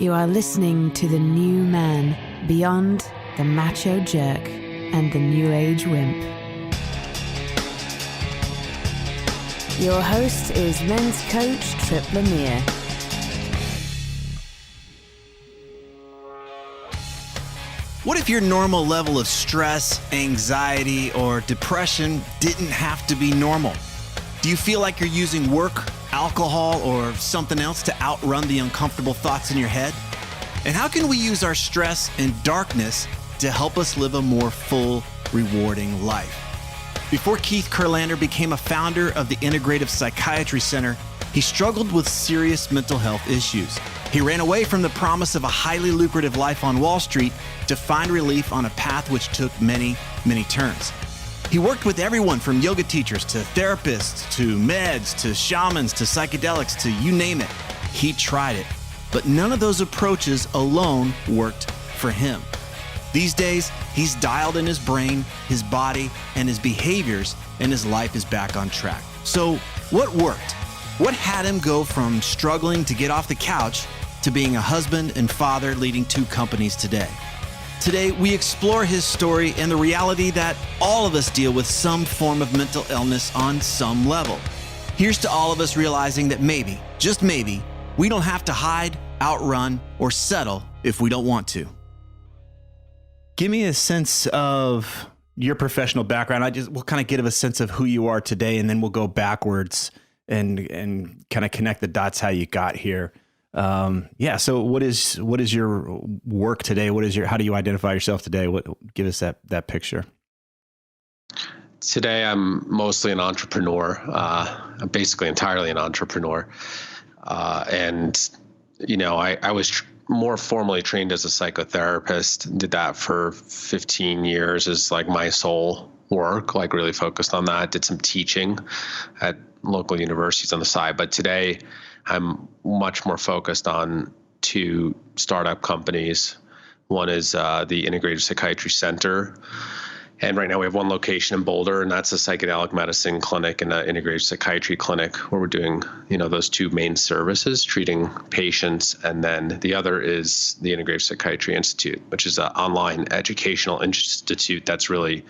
You are listening to the new man beyond the macho jerk and the new age wimp. Your host is men's coach Tripp Lanier. What if your normal level of stress, anxiety, or depression didn't have to be normal? Do you feel like you're using work, alcohol, or something else to outrun the uncomfortable thoughts in your head? And how can we use our stress and darkness to help us live a more full, rewarding life? Before Keith Kurlander became a founder of the Integrative Psychiatry Center, he struggled with serious mental health issues. He ran away from the promise of a highly lucrative life on Wall Street to find relief on a path which took many, many turns. He worked with everyone from yoga teachers to therapists to meds to shamans to psychedelics to you name it. He tried it, but none of those approaches alone worked for him. These days, he's dialed in his brain, his body, and his behaviors, and his life is back on track. So what worked? What had him go from struggling to get off the couch to being a husband and father leading 2 companies today? Today, we explore his story and the reality that all of us deal with some form of mental illness on some level. Here's to all of us realizing that maybe, just maybe, we don't have to hide, outrun, or settle if we don't want to. Give me a sense of your professional background. We'll kind of get a sense of who you are today, and then we'll go backwards and kind of connect the dots how you got here. So what is your work today? How do you identify yourself today? Give us that picture. Today, I'm mostly an entrepreneur. I'm basically entirely an entrepreneur. I was more formally trained as a psychotherapist, did that for 15 years as like my sole work, like really focused on that, did some teaching at local universities on the side. But today I'm much more focused on 2 startup companies. One is the Integrative Psychiatry Center. And right now we have 1 location in Boulder, and that's a psychedelic medicine clinic and an integrative psychiatry clinic where we're doing, those 2 main services, treating patients. And then the other is the Integrative Psychiatry Institute, which is an online educational institute that's really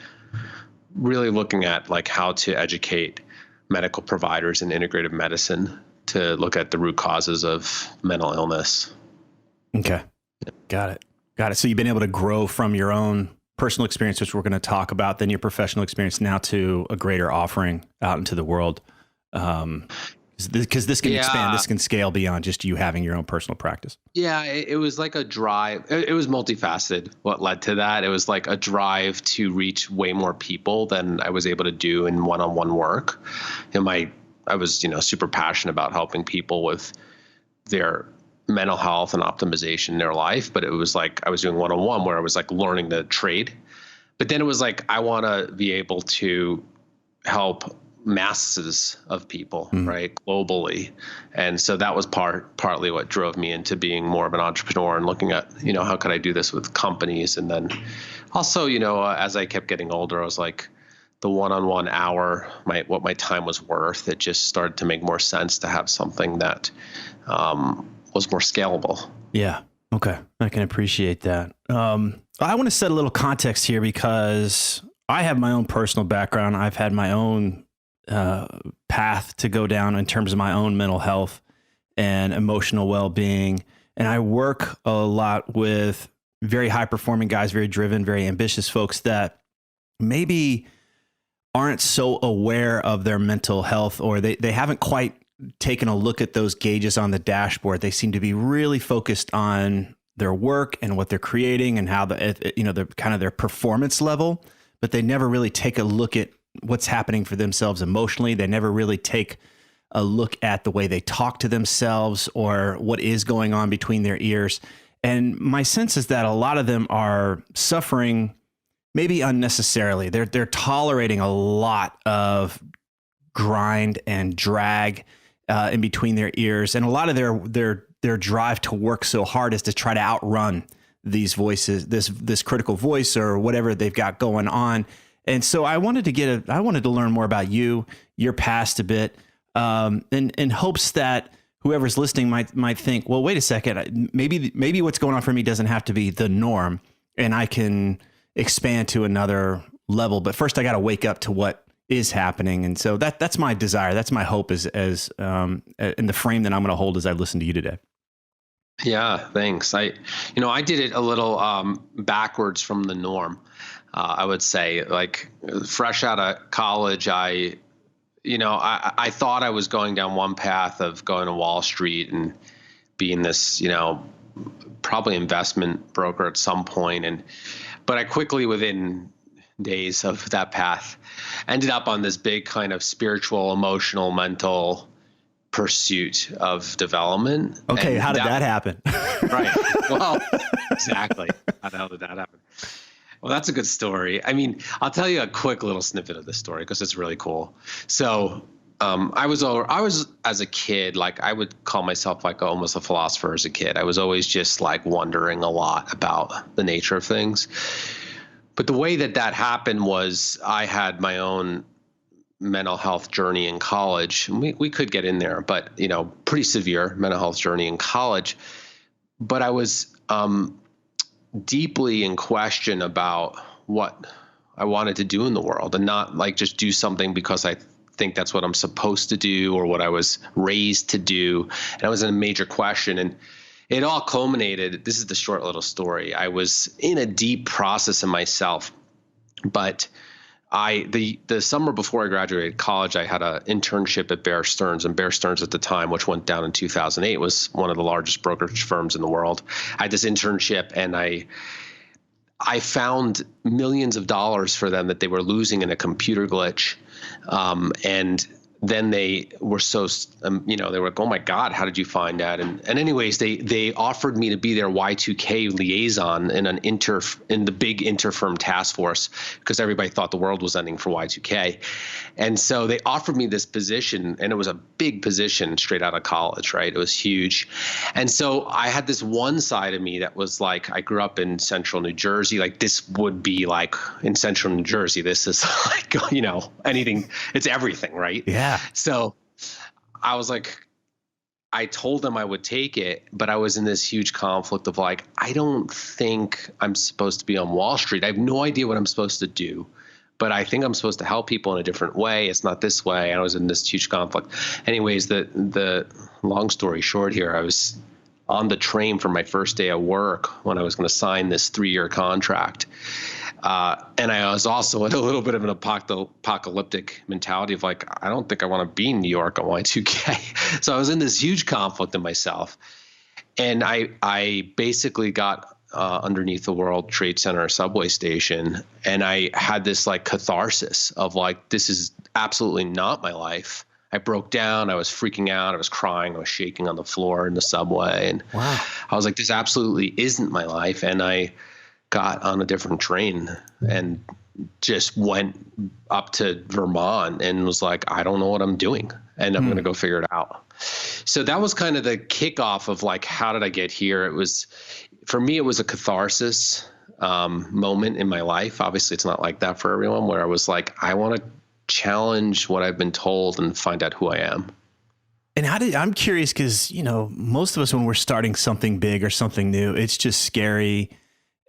looking at like how to educate medical providers in integrative medicine to look at the root causes of mental illness. Okay. Got it. So you've been able to grow from your own personal experience, which we're going to talk about, then your professional experience now to a greater offering out into the world. Because this can expand, this can scale beyond just you having your own personal practice. Yeah, it was like a drive. It was multifaceted. What led to that? It was like a drive to reach way more people than I was able to do in one-on-one work. I was, super passionate about helping people with their mental health and optimization in their life. But it was like I was doing one-on-one where I was like learning the trade. But then it was like I want to be able to help masses of people, right, globally. And so that was partly what drove me into being more of an entrepreneur and looking at, how could I do this with companies? And then also, as I kept getting older, I was like, the one-on-one hour, what my time was worth, it just started to make more sense to have something that was more scalable. Yeah. Okay. I can appreciate that. I want to set a little context here because I have my own personal background. I've had my own path to go down in terms of my own mental health and emotional well-being. And I work a lot with very high-performing guys, very driven, very ambitious folks that maybe aren't so aware of their mental health, or they haven't quite taken a look at those gauges on the dashboard. They seem to be really focused on their work and what they're creating and how the kind of their performance level, but they never really take a look at what's happening for themselves emotionally. They never really take a look at the way they talk to themselves or what is going on between their ears. And my sense is that a lot of them are suffering maybe unnecessarily. They're tolerating a lot of grind and drag in between their ears. And a lot of their drive to work so hard is to try to outrun these voices, this critical voice or whatever they've got going on. And so I wanted to learn more about you, your past a bit, in hopes that whoever's listening might think, well, wait a second, maybe what's going on for me doesn't have to be the norm, and I can expand to another level. But first, I got to wake up to what is happening, and so that's my desire. That's my hope as in the frame that I'm going to hold as I listen to you today. Yeah, thanks. I did it a little backwards from the norm. I would say, like, fresh out of college, I thought I was going down one path of going to Wall Street and being this, probably investment broker at some point. But I quickly, within days of that path, ended up on this big kind of spiritual, emotional, mental pursuit of development. Okay. And how did that happen? Right. Well, exactly. How the hell did that happen? Well, that's a good story. I mean, I'll tell you a quick little snippet of this story because it's really cool. So I was as a kid, like, I would call myself like almost a philosopher as a kid. I was always just like wondering a lot about the nature of things. But the way that happened was I had my own mental health journey in college. And we could get in there, but, pretty severe mental health journey in college. But I was deeply in question about what I wanted to do in the world, and not like just do something because I think that's what I'm supposed to do or what I was raised to do. And I was in a major question, and it all culminated. This is the short little story. I was in a deep process in myself, but the summer before I graduated college, I had an internship at Bear Stearns, and Bear Stearns at the time, which went down in 2008, was one of the largest brokerage firms in the world. I had this internship, and I found millions of dollars for them that they were losing in a computer glitch. And then they were so, they were like, oh my God, how did you find that? And anyways, they offered me to be their Y2K liaison in the big interfirm task force, because everybody thought the world was ending for Y2K. And so they offered me this position, and it was a big position straight out of college, right? It was huge. And so I had this one side of me that was like, I grew up in central New Jersey. Like, this would be like in central New Jersey. This is like, anything, it's everything, right? Yeah. So I was like, I told them I would take it, but I was in this huge conflict of like, I don't think I'm supposed to be on Wall Street. I have no idea what I'm supposed to do, but I think I'm supposed to help people in a different way. It's not this way. I was in this huge conflict. Anyways, the long story short here, I was on the train for my first day of work when I was going to sign this 3-year contract. And I was also in a little bit of an apocalyptic mentality of like, I don't think I want to be in New York on Y2K. So I was in this huge conflict in myself. And I basically got underneath the World Trade Center subway station, and I had this like catharsis of like, this is absolutely not my life. I broke down. I was freaking out. I was crying. I was shaking on the floor in the subway. And wow. I was like, this absolutely isn't my life. And I got on a different train and just went up to Vermont and was like, I don't know what I'm doing, and I'm going to go figure it out. So that was kind of the kickoff of like, how did I get here? For me, it was a catharsis moment in my life. Obviously, it's not like that for everyone, where I was like, I want to challenge what I've been told and find out who I am. And I'm curious, because, most of us, when we're starting something big or something new, it's just scary.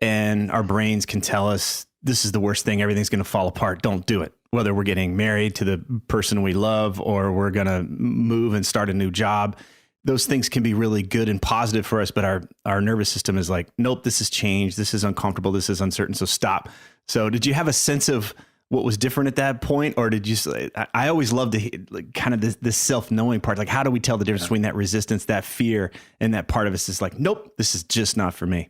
And our brains can tell us this is the worst thing. Everything's going to fall apart. Don't do it. Whether we're getting married to the person we love, or we're going to move and start a new job, those things can be really good and positive for us. But our nervous system is like, nope, this is change. This is uncomfortable. This is uncertain. So stop. So did you have a sense of what was different at that point? Or did you, I always love to hear, like, kind of this self-knowing part. Like, how do we tell the difference between that resistance, that fear, and that part of us is like, nope, this is just not for me?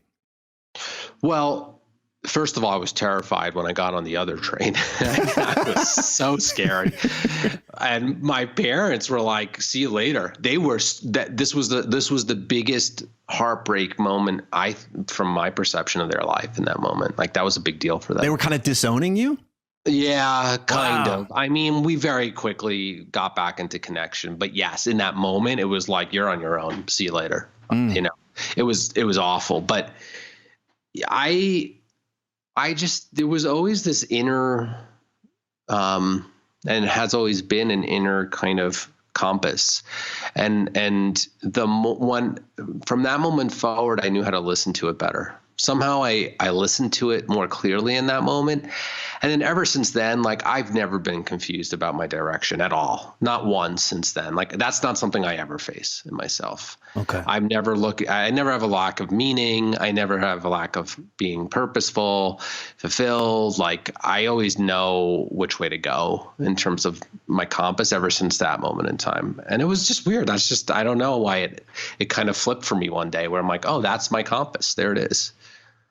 Well, first of all, I was terrified when I got on the other train. That was so scary. And my parents were like, see you later. This was the biggest heartbreak moment from my perception of their life in that moment. Like, that was a big deal for them. They were kind of disowning you? Yeah, kind of. I mean, we very quickly got back into connection, but yes, in that moment, it was like, you're on your own. See you later. It was awful, but there was always this inner, and has always been an inner kind of compass. And one from that moment forward, I knew how to listen to it better. Somehow I listened to it more clearly in that moment. And then ever since then, like, I've never been confused about my direction at all. Not once since then. Like, that's not something I ever face in myself. Okay. I never have a lack of meaning. I never have a lack of being purposeful, fulfilled. Like, I always know which way to go in terms of my compass ever since that moment in time. And it was just weird. That's just, I don't know why it kind of flipped for me one day where I'm like, oh, that's my compass. There it is.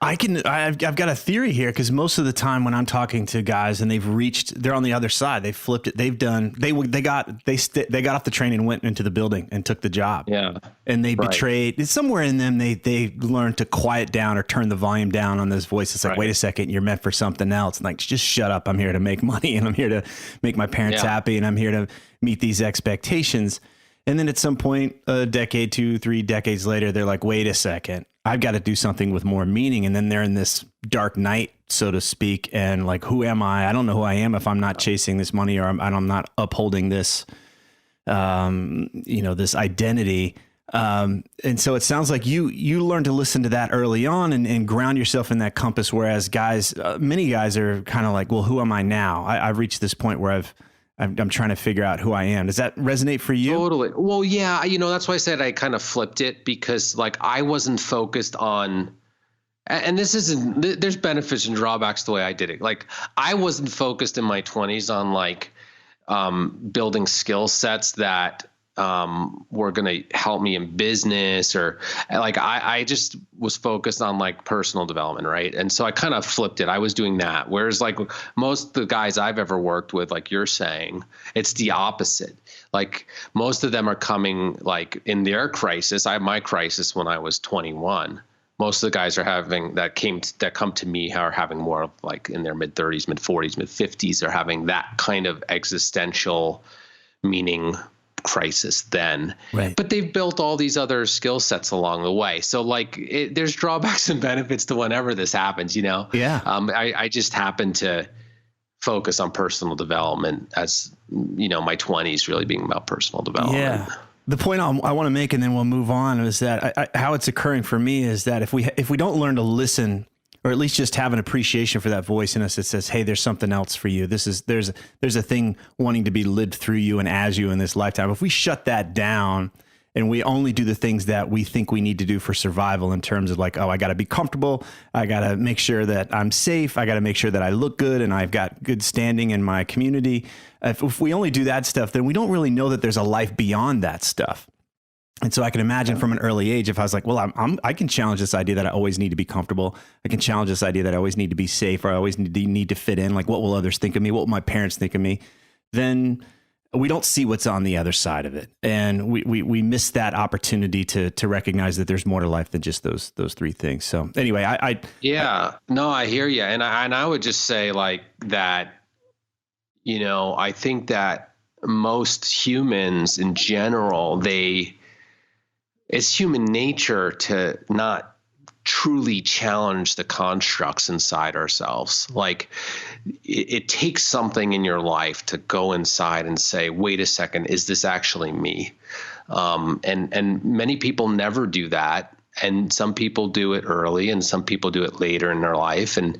I've got a theory here, because most of the time when I'm talking to guys and they're on the other side, they flipped it. They got off the train and went into the building and took the job. Yeah. And they betrayed somewhere in them. They learned to quiet down or turn the volume down on those voices. Like, wait a second, you're meant for something else. And like, just shut up. I'm here to make money, and I'm here to make my parents happy, and I'm here to meet these expectations. And then at some point, a decade, 2-3 decades later, they're like, wait a second, I've got to do something with more meaning. And then they're in this dark night, so to speak. And like, who am I? I don't know who I am if I'm not chasing this money, or I'm not upholding this, this identity. And so it sounds like you learned to listen to that early on and ground yourself in that compass. Whereas many guys are kind of like, well, who am I now? I've reached this point where I'm trying to figure out who I am. Does that resonate for you? Totally. Well, yeah, that's why I said I kind of flipped it, because like, I wasn't focused on, and there's benefits and drawbacks to the way I did it. Like, I wasn't focused in my 20s on like building skill sets that were going to help me in business, or like, I just was focused on like personal development. Right. And so I kind of flipped it. I was doing that. Whereas like most of the guys I've ever worked with, like you're saying, it's the opposite. Like, most of them are coming like in their crisis. I had my crisis when I was 21. Most of the guys that come to me are having more of like in their mid 30s, mid 40s, mid 50s. They're having that kind of existential meaning crisis then. Right. But they've built all these other skill sets along the way. So like, there's drawbacks and benefits to whenever this happens, Yeah. I just happen to focus on personal development as, my 20s really being about personal development. Yeah. The point I want to make, and then we'll move on, is that how it's occurring for me is that if we don't learn to listen, or at least just have an appreciation for that voice in us that says, hey, there's something else for you. There's a thing wanting to be lived through you and as you in this lifetime. If we shut that down and we only do the things that we think we need to do for survival, in terms of like, oh, I got to be comfortable, I got to make sure that I'm safe, I got to make sure that I look good and I've got good standing in my community. If we only do that stuff, then we don't really know that there's a life beyond that stuff. And so I can imagine from an early age, if I was like, well, I can challenge this idea that I always need to be comfortable. I can challenge this idea that I always need to be safe, or I always need to fit in. Like, what will others think of me? What will my parents think of me? Then we don't see what's on the other side of it. And we miss that opportunity to recognize that there's more to life than just those three things. So anyway, I hear you. And I would just say like that, I think that most humans in general, it's human nature to not truly challenge the constructs inside ourselves. Like, it takes something in your life to go inside and say, wait a second, is this actually me? And many people never do that. And some people do it early and some people do it later in their life. And,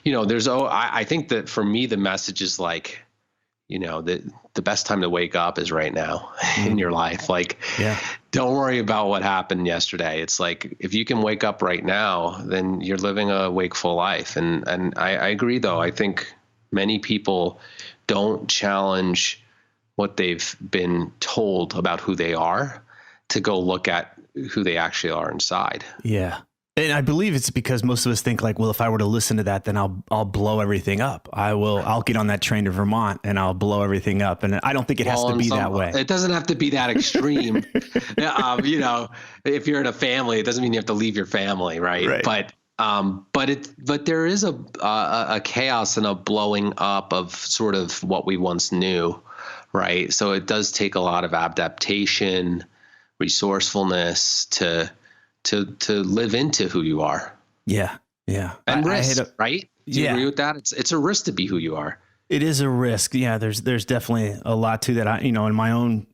I think that for me, the message is like, the best time to wake up is right now in your life. Like, don't worry about what happened yesterday. It's like, if you can wake up right now, then you're living a wakeful life. And I agree, though. I think many people don't challenge what they've been told about who they are to go look at who they actually are inside. Yeah. And I believe it's because most of us think like, well, if I were to listen to that, then I'll blow everything up. I'll get on that train to Vermont and I'll blow everything up. And I don't think it has to be that way. It doesn't have to be that extreme. If you're in a family, it doesn't mean you have to leave your family. Right. But there is a chaos and a blowing up of sort of what we once knew. Right. So it does take a lot of adaptation, resourcefulness to live into who you are. Yeah. Yeah. And risk, right? Do you agree with that? It's a risk to be who you are. It is a risk. Yeah. There's definitely a lot to that. In my own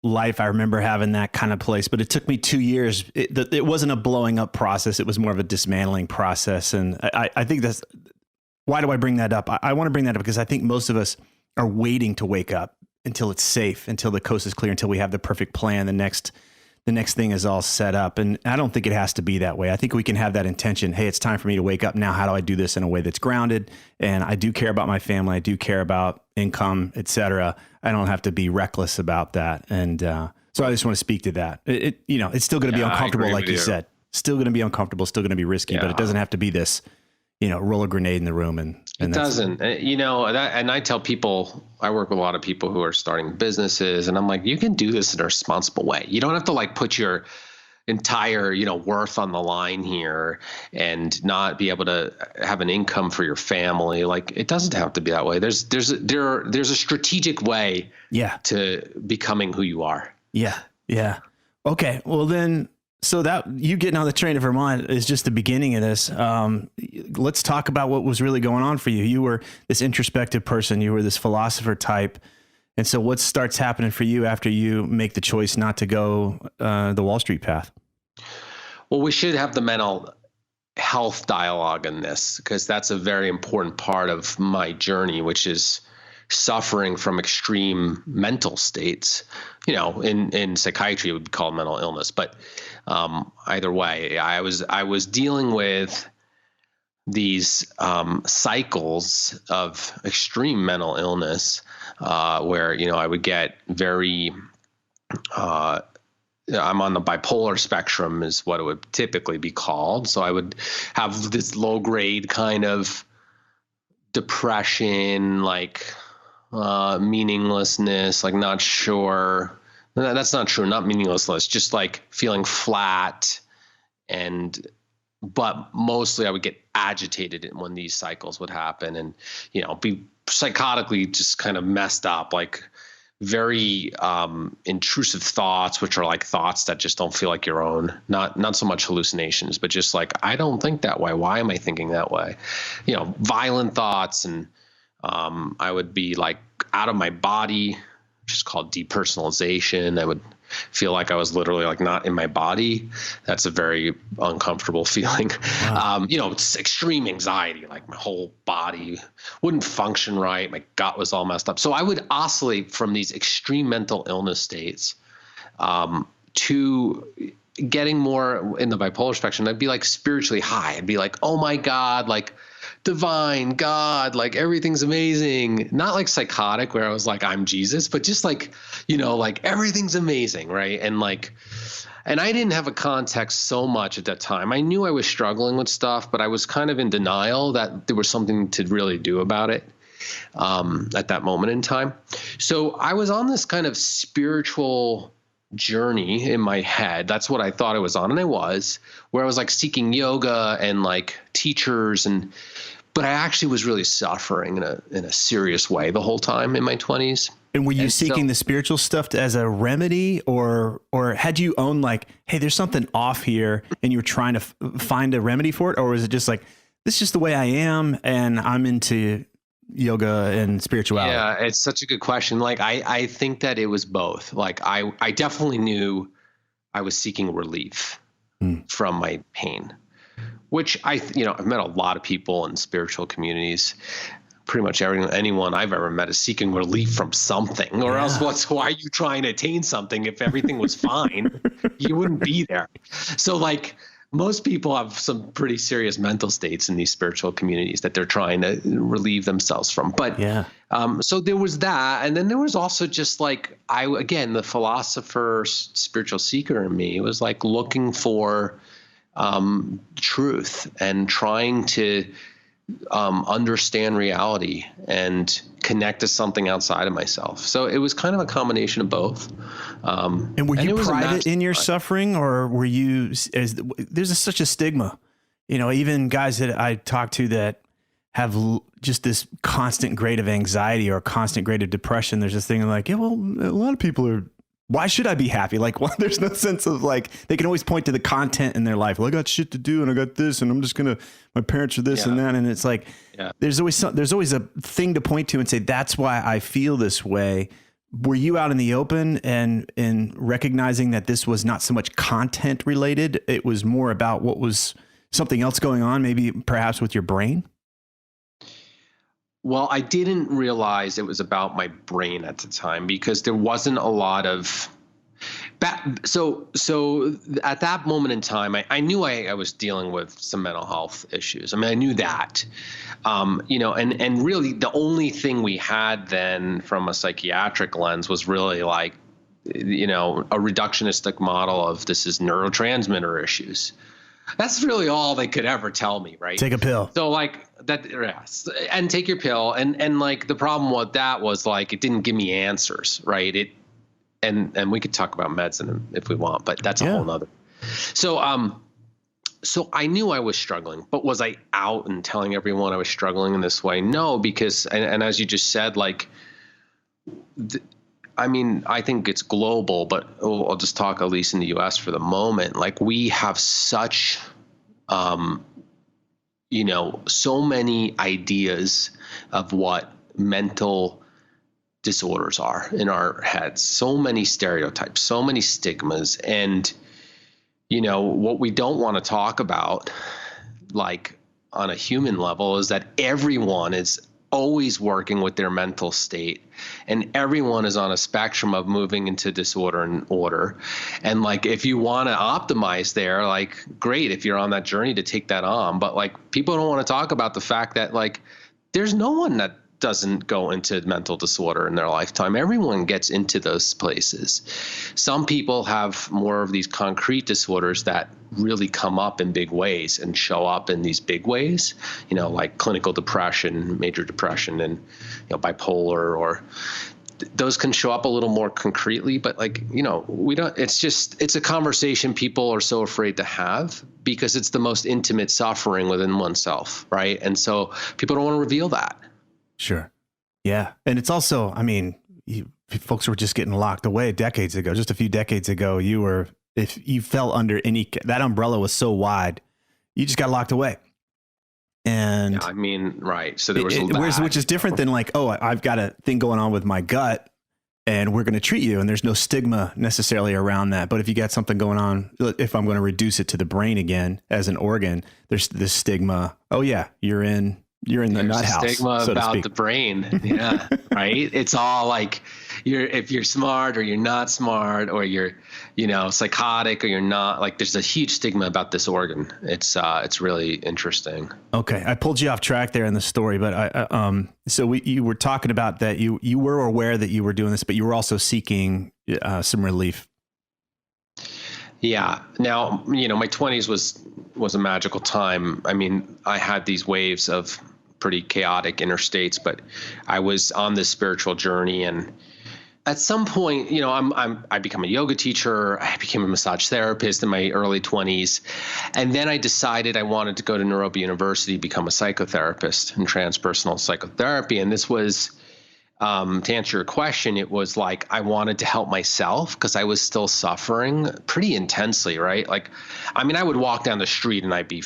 life, I remember having that kind of place, but it took me 2 years. It wasn't a blowing up process. It was more of a dismantling process. And I think that's, why do I bring that up? I want to bring that up because I think most of us are waiting to wake up until it's safe, until the coast is clear, until we have the perfect plan. The next thing is all set up. And I don't think it has to be that way. I think we can have that intention. Hey, it's time for me to wake up now. How do I do this in a way that's grounded? And I do care about my family. I do care about income, et cetera. I don't have to be reckless about that. And so I just want to speak to that. It's still going to be uncomfortable, like you said. Still going to be uncomfortable, still going to be risky, but it doesn't have to be this, roll a grenade in the room. And it doesn't. And I tell people, I work with a lot of people who are starting businesses, and I'm like, you can do this in a responsible way. You don't have to put your entire, worth on the line here and not be able to have an income for your family. It doesn't have to be that way. There's a strategic way to becoming who you are. Yeah. Yeah. Okay. Well then, so that you getting on the train to Vermont is just the beginning of this. Let's talk about what was really going on for you. You were this introspective person. You were this philosopher type. And so what starts happening for you after you make the choice not to go the Wall Street path? Well, we should have the mental health dialogue in this, because that's a very important part of my journey, which is suffering from extreme mental states. In psychiatry, it would be called mental illness. But either way, I was dealing with these cycles of extreme mental illness where, I would get very I'm on the bipolar spectrum is what it would typically be called. So I would have this low grade kind of depression, meaninglessness, not sure. That's not true. Not meaninglessness, just feeling flat. But mostly I would get agitated when these cycles would happen and, be psychotically just kind of messed up, very intrusive thoughts, which are thoughts that just don't feel like your own, not so much hallucinations, but just I don't think that way. Why am I thinking that way? Violent thoughts. And I would be out of my body, which is called depersonalization. I would feel like I was literally not in my body. That's a very uncomfortable feeling. Wow. It's extreme anxiety, my whole body wouldn't function right. My gut was all messed up. So I would oscillate from these extreme mental illness states to getting more in the bipolar spectrum. I'd be spiritually high. I'd be oh my God, divine God, everything's amazing. Not psychotic where I was I'm Jesus, but just everything's amazing, right? And and I didn't have a context so much at that time. I knew I was struggling with stuff, but I was kind of in denial that there was something to really do about it at that moment in time. So I was on this kind of spiritual journey in my head. That's what I thought I was on. And I was, where I was seeking yoga and teachers, but I actually was really suffering in a serious way the whole time in my 20s. And were you seeking the spiritual stuff as a remedy, or had you owned hey, there's something off here and you were trying to find a remedy for it? Or was it just this is just the way I am and I'm into yoga and spirituality? Yeah, it's such a good question. I think that it was both. I definitely knew I was seeking relief from my pain, which I've met a lot of people in spiritual communities. Pretty much anyone I've ever met is seeking relief from something, or else why are you trying to attain something? If everything was fine, you wouldn't be there. So most people have some pretty serious mental states in these spiritual communities that they're trying to relieve themselves from. But so there was that. And then there was also just the philosopher, spiritual seeker in me was looking for truth and trying to understand reality and connect to something outside of myself. So it was kind of a combination of both. And were you private in your suffering, or were you, there's such a stigma, even guys that I talk to that have just this constant grade of anxiety or constant grade of depression. There's this thing a lot of people are, why should I be happy? There's no sense of they can always point to the content in their life. Well, I got shit to do and I got this and I'm just my parents are this and that. And it's there's always a thing to point to and say, that's why I feel this way. were you out in the open and recognizing that this was not so much content related? It was more about what was something else going on, maybe perhaps with your brain? Well, I didn't realize it was about my brain at the time because there wasn't a lot of so at that moment in time, I knew I was dealing with some mental health issues. I mean, I knew that, and really the only thing we had then from a psychiatric lens was really like, a reductionistic model of this is neurotransmitter issues. That's really all they could ever tell me, right? Take a pill. So like that, yes, and take your pill. And like the problem with that was like it didn't give me answers, right? And we could talk about medicine if we want, but that's a whole nother. So I knew I was struggling, but was I out and telling everyone I was struggling in this way? No, because and as you just said, like, I think it's global, but I'll just talk at least in the U.S. for the moment. Like we have such, so many ideas of what mental disorders are in our heads, so many stereotypes, so many stigmas. And, what we don't want to talk about, like on a human level, is that everyone is always working with their mental state, and everyone is on a spectrum of moving into disorder and order. And like, if you want to optimize there, like, great, if you're on that journey to take that on. But like, people don't want to talk about the fact that like, there's no one that doesn't go into mental disorder in their lifetime. Everyone gets into those places. Some people have more of these concrete disorders that really come up in big ways and show up in these big ways, like clinical depression, major depression, and bipolar, or those can show up a little more concretely. But like, we don't, it's a conversation people are so afraid to have because it's the most intimate suffering within oneself, right? And so people don't want to reveal that. Sure. Yeah. And it's also, folks were just getting locked away decades ago. Just a few decades ago, if you fell under that umbrella was so wide, you just got locked away. And right. So there was which is different than like, oh, I've got a thing going on with my gut and we're going to treat you. And there's no stigma necessarily around that. But if you got something going on, if I'm going to reduce it to the brain again as an organ, there's this stigma. Oh yeah, you're in the nut house. Stigma so about the brain. Yeah. Right. It's all like if you're smart or you're not smart, or you're, psychotic or you're not. Like there's a huge stigma about this organ. It's really interesting. Okay. I pulled you off track there in the story, but you were talking about that you were aware that you were doing this, but you were also seeking some relief. Yeah. Now, my 20s was a magical time. I had these waves of pretty chaotic inner states, but I was on this spiritual journey. And at some point, I become a yoga teacher. I became a massage therapist in my early 20s. And then I decided I wanted to go to Nairobi University, become a psychotherapist in transpersonal psychotherapy. And this was, to answer your question, it was like I wanted to help myself because I was still suffering pretty intensely, right? Like, I would walk down the street and I'd be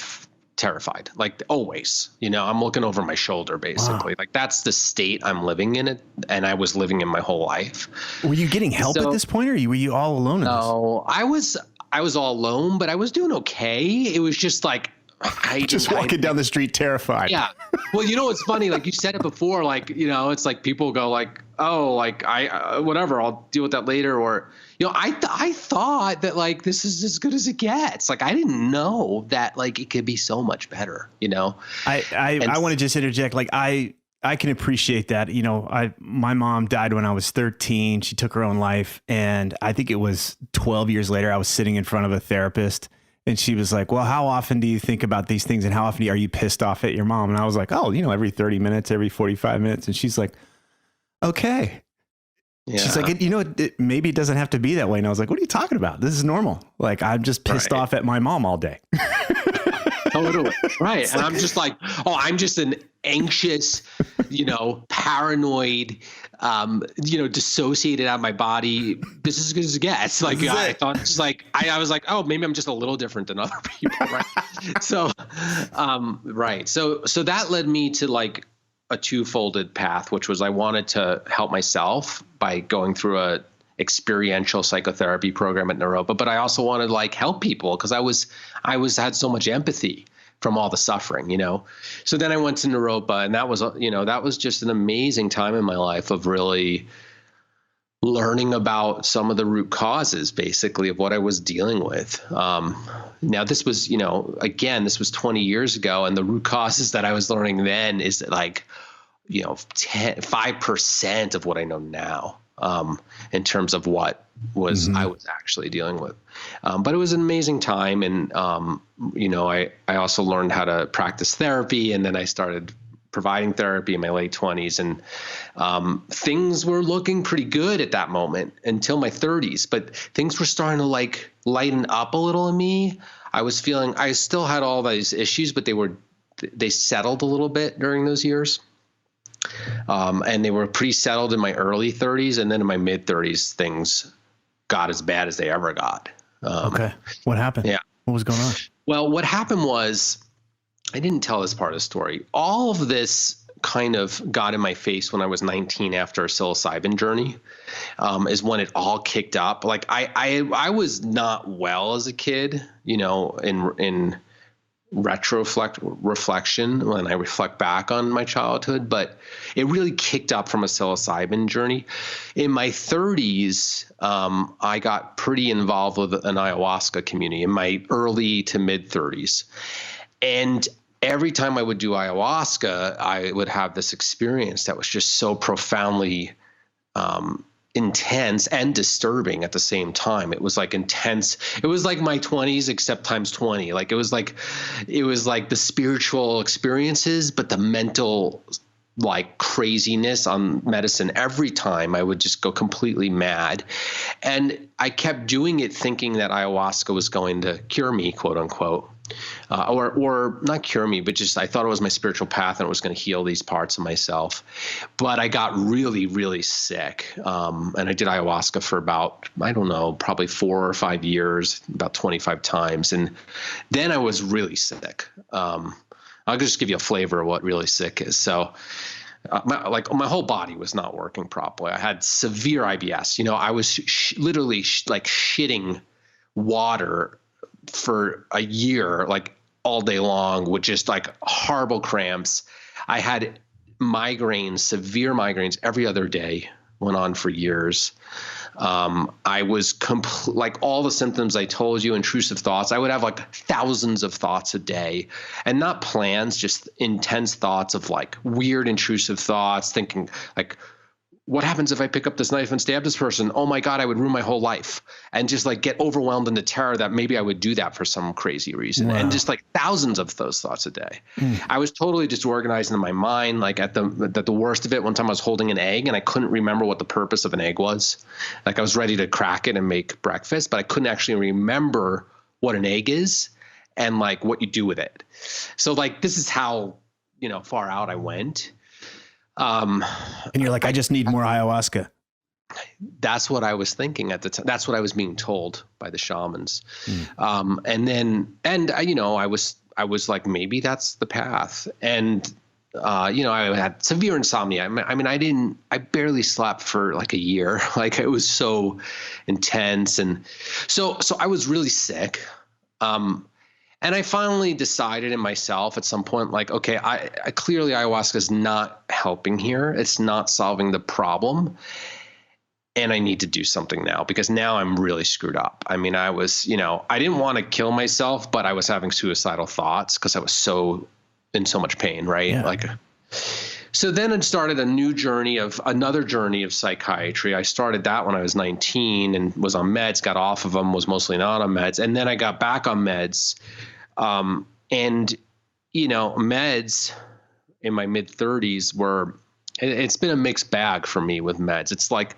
terrified, like always, I'm looking over my shoulder basically. Wow. Like that's the state I'm living in, and I was living in my whole life. Were you getting help at this point, or were you all alone? No, I was all alone, but I was doing okay. It was just like, walking down the street terrified. Yeah. Well, it's funny. Like you said it before, like, it's like people go like, oh, like whatever, I'll deal with that later. Or, I thought that like, this is as good as it gets. Like, I didn't know that like, it could be so much better, I want to just interject. Like I can appreciate that. My mom died when I was 13. She took her own life. And I think it was 12 years later, I was sitting in front of a therapist. And she was like, well, how often do you think about these things? And how often are you pissed off at your mom? And I was like, oh, every 30 minutes, every 45 minutes. And she's like, okay. Yeah. She's like, maybe it doesn't have to be that way. And I was like, what are you talking about? This is normal. Like, I'm just pissed off at my mom all day. Totally. Right. And I'm just like, oh, I'm just an anxious, paranoid, dissociated out of my body. This is as good as it gets. Like I thought, just like I was like, oh, maybe I'm just a little different than other people, right? So, right. So that led me to like a twofolded path, which was I wanted to help myself by going through a experiential psychotherapy program at Naropa, but I also wanted to like help people because I had so much empathy from all the suffering, you know? So then I went to Naropa, and that was just an amazing time in my life of really learning about some of the root causes, basically, of what I was dealing with. Now this was, again, this was 20 years ago, and the root causes that I was learning then is like, 5% of what I know now, in terms of what I was actually dealing with. But it was an amazing time. And, I also learned how to practice therapy, and then I started providing therapy in my late 20s, and things were looking pretty good at that moment until my 30s, but things were starting to like lighten up a little in me. I was feeling I still had all these issues, but they settled a little bit during those years. And they were pretty settled in my early 30s, and then in my mid 30s, things got as bad as they ever got. Okay. What happened? Yeah. What was going on? Well, what happened was, I didn't tell this part of the story. All of this kind of got in my face when I was 19 after a psilocybin journey, is when it all kicked up. Like I was not well as a kid, in reflection when I reflect back on my childhood, but it really kicked up from a psilocybin journey. In my 30s, I got pretty involved with an ayahuasca community in my early to mid 30s. And every time I would do ayahuasca, I would have this experience that was just so profoundly intense and disturbing at the same time. It was like intense. It was like my 20s except times 20. Like it was like the spiritual experiences, but the mental like craziness on medicine. Every time I would just go completely mad. And I kept doing it thinking that ayahuasca was going to cure me, quote unquote. Or not cure me, but just I thought it was my spiritual path and it was going to heal these parts of myself. But I got really, really sick. And I did ayahuasca for about, I don't know, probably 4 or 5 years, about 25 times. And then I was really sick. I'll just give you a flavor of what really sick is. So my whole body was not working properly. I had severe IBS. I was literally shitting water for a year, like all day long, with just like horrible cramps. I had migraines, severe migraines every other day, went on for years. I was like all the symptoms I told you, intrusive thoughts. I would have like thousands of thoughts a day, and not plans, just intense thoughts of like weird intrusive thoughts, thinking like, what happens if I pick up this knife and stab this person? Oh my God, I would ruin my whole life. And just like get overwhelmed into terror that maybe I would do that for some crazy reason. Wow. And just like thousands of those thoughts a day. I was totally disorganized in my mind. Like at the worst of it, one time I was holding an egg and I couldn't remember what the purpose of an egg was. Like I was ready to crack it and make breakfast, but I couldn't actually remember what an egg is and like what you do with it. So like, this is how, far out I went. And you're like, I just need more ayahuasca. That's what I was thinking at the time. That's what I was being told by the shamans. I was like, maybe that's the path. And, I had severe insomnia. I barely slept for like a year. Like it was so intense. And so I was really sick. And I finally decided in myself at some point, like, okay, I clearly ayahuasca is not helping here. It's not solving the problem. And I need to do something now because now I'm really screwed up. I mean, I was, I didn't want to kill myself, but I was having suicidal thoughts because I was in so much pain, right? Yeah. So then it started another journey of psychiatry. I started that when I was 19 and was on meds, got off of them, was mostly not on meds. And then I got back on meds. Meds in my mid 30s it's been a mixed bag for me with meds. It's like,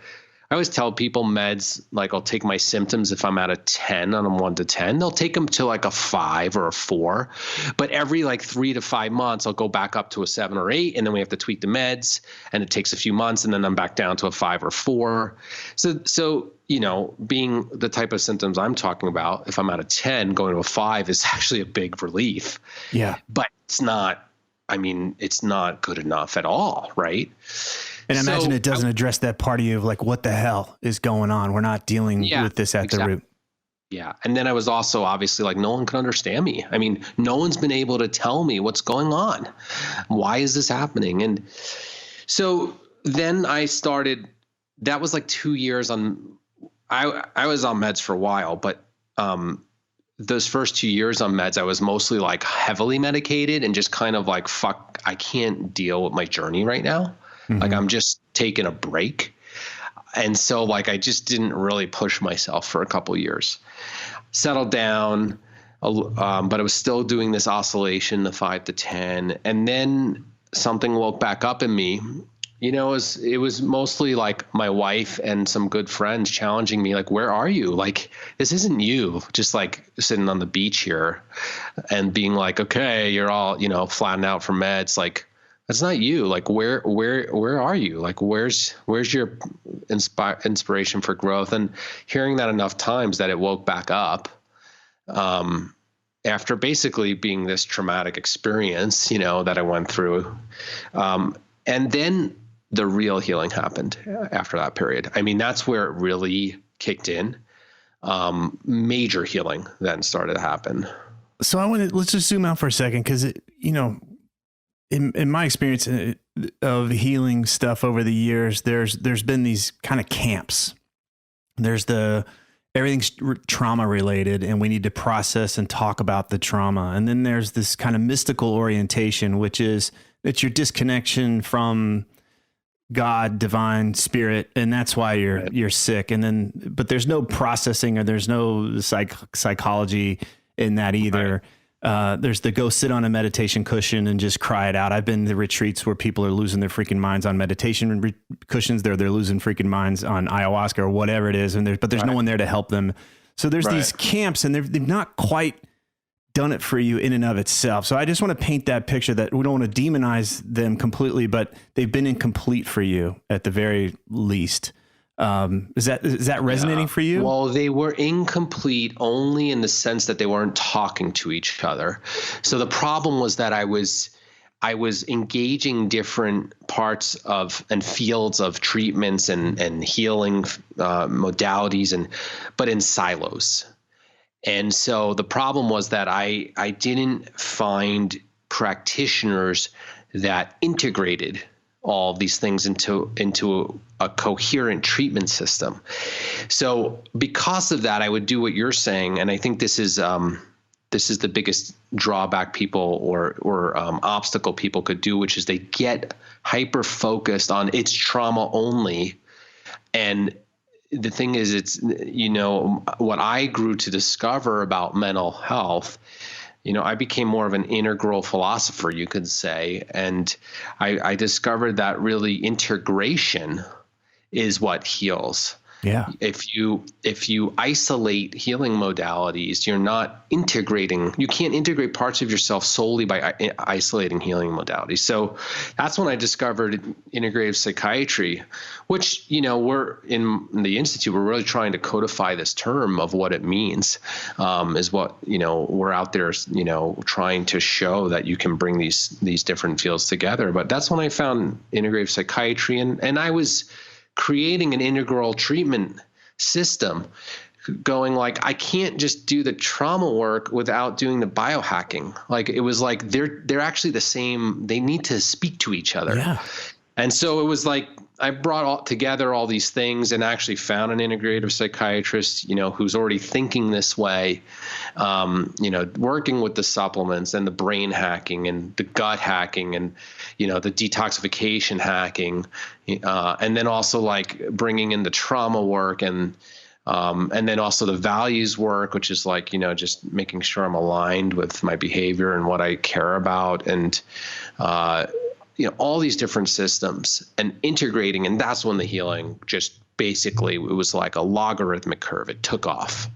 I always tell people meds, like I'll take my symptoms. If I'm at a 10 on a 1 to 10, they'll take them to like a 5 or a 4, but every like 3 to 5 months, I'll go back up to a 7 or 8. And then we have to tweak the meds and it takes a few months. And then I'm back down to a 5 or 4. So, being the type of symptoms I'm talking about, if I'm at a 10, going to a 5 is actually a big relief. Yeah. But it's not I mean, it's not good enough at all, right? And imagine it doesn't address that part of you of like, what the hell is going on? We're not dealing with this at the root. Yeah. And then I was also obviously like, no one can understand me. I mean, no one's been able to tell me what's going on. Why is this happening? And so then I started, that was like 2 years on, I was on meds for a while, but those first 2 years on meds, I was mostly like heavily medicated and just kind of like, fuck, I can't deal with my journey right now. Mm-hmm. Like I'm just taking a break. And so like, I just didn't really push myself for a couple of years, settled down, but I was still doing this oscillation, the 5 to 10. And then something woke back up in me. You know, it was mostly like my wife and some good friends challenging me, like, where are you? Like, this isn't you, just like sitting on the beach here and being like, okay, you're all, you know, flattened out from meds. Like, that's not you. Like, where are you? Like, where's your inspiration for growth? And hearing that enough times that it woke back up, after basically being this traumatic experience, you know, that I went through. And then the real healing happened after that period. I mean, that's where it really kicked in. Major healing then started to happen. So let's just zoom out for a second. Cause you know, in my experience of healing stuff over the years, there's been these kind of camps. There's everything's trauma related and we need to process and talk about the trauma. And then there's this kind of mystical orientation, which is it's your disconnection from God, divine spirit. And that's why you're sick. And then, but there's no processing or there's no psychology in that either. Right. There's the go sit on a meditation cushion and just cry it out. I've been to retreats where people are losing their freaking minds on meditation cushions. They're losing freaking minds on ayahuasca or whatever it is. And there's no one there to help them. So there's these camps and they've not quite done it for you in and of itself. So I just want to paint that picture that we don't want to demonize them completely, but they've been incomplete for you at the very least. Is that resonating for you? Well, they were incomplete only in the sense that they weren't talking to each other. So the problem was that I was engaging different parts of and fields of treatments and healing modalities but in silos. And so the problem was that I didn't find practitioners that integrated all these things into a coherent treatment system. So because of that, I would do what you're saying, and I think this is the biggest drawback people or obstacle people could do, which is they get hyper focused on it's trauma only. And the thing is, it's, you know, what I grew to discover about mental health, you know, I became more of an integral philosopher, you could say. And I discovered that really integration is what heals. Yeah. If you isolate healing modalities, you're not integrating. You can't integrate parts of yourself solely by isolating healing modalities. So that's when I discovered integrative psychiatry, which, you know, we're in the Institute, we're really trying to codify this term of what it means, is what, you know, we're out there, you know, trying to show that you can bring these different fields together. But that's when I found integrative psychiatry, and I was creating an integral treatment system, going like, I can't just do the trauma work without doing the biohacking. Like, it was like, they're actually the same. They need to speak to each other. Yeah. And so it was like, I brought together all these things and actually found an integrative psychiatrist, you know, who's already thinking this way, you know, working with the supplements and the brain hacking and the gut hacking and, you know, the detoxification hacking, and then also like bringing in the trauma work and then also the values work, which is like, you know, just making sure I'm aligned with my behavior and what I care about, and you know, all these different systems and integrating. And that's when the healing just basically, it was like a logarithmic curve. It took off.